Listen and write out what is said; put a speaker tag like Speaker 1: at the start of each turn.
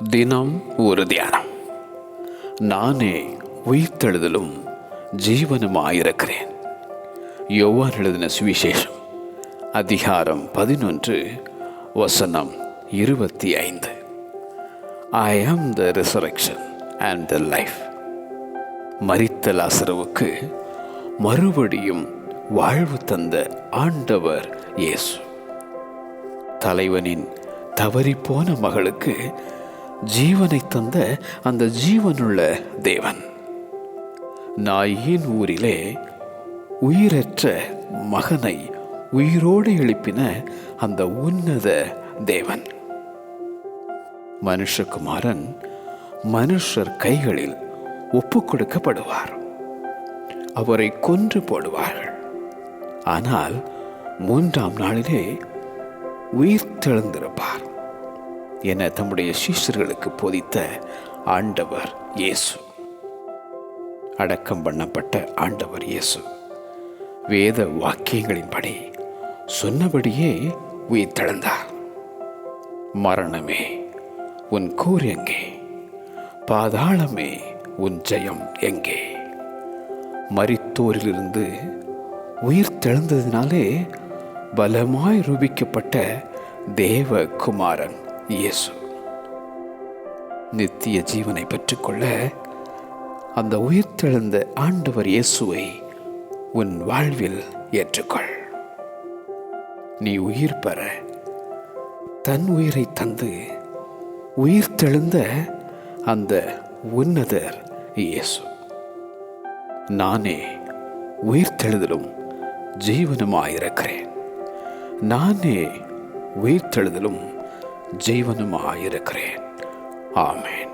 Speaker 1: தினம் ஒரு தியானம். நானே உயிர்த்தெழுதலும் ஜீவனுமாயிருக்கிறேன். யோவான் எழுதின சுவிசேஷம் அதிகாரம் 11 வசனம் 25. I am the resurrection and the life. மரித்த லாசருவுக்கு மறுபடியும் வாழ்வு தந்த ஆண்டவர் இயேசு. தலைவனின் தவறிப்போன மகளுக்கு ஜீவனை தந்த அந்த ஜீவனுள்ள தேவன். நாயின் ஊரிலே உயிரற்ற மகனை உயிரோடு எழுப்பின அந்த உன்னத தேவன். மனுஷகுமாரன் மனுஷர் கைகளில் ஒப்பு கொடுக்கப்படுவார். அவரை கொன்று போடுவார்கள். ஆனால் 3ஆம் நாளிலே உயிர்த்தெழுந்திருப்பார் என தம்முடைய சீஷர்களுக்கு போதித்த ஆண்டவர் இயேசு. அடக்கம் பண்ணப்பட்ட ஆண்டவர் இயேசு வேத வாக்கியங்களின்படி சொன்னபடியே உயிர்த்தெழுந்தார். மரணமே உன் கூர் எங்கே? பாதாளமே உன் ஜெயம் எங்கே? மரித்தோரிலிருந்து உயிர்த்தெழுந்ததினாலே பலமாய் ரூபிக்கப்பட்ட தேவகுமாரன் இயேசு. நித்திய ஜீவனை பெற்றுக்கொள்ள அந்த உயிர்த்தெழுந்த ஆண்டவர் இயேசுவை உன் வாழ்வில் ஏற்றுக்கொள். நீ உயிர் பெற தன் உயிரை தந்து உயிர்த்தெழுந்த அந்த உன்னதர் இயேசு. நானே உயிர்த்தெழுதலும் ஜீவனுமாயிருக்கிறேன். நானே உயிர்த்தெழுதலும் ஜீவனுமாயிருக்கிறேன். ஆமென்.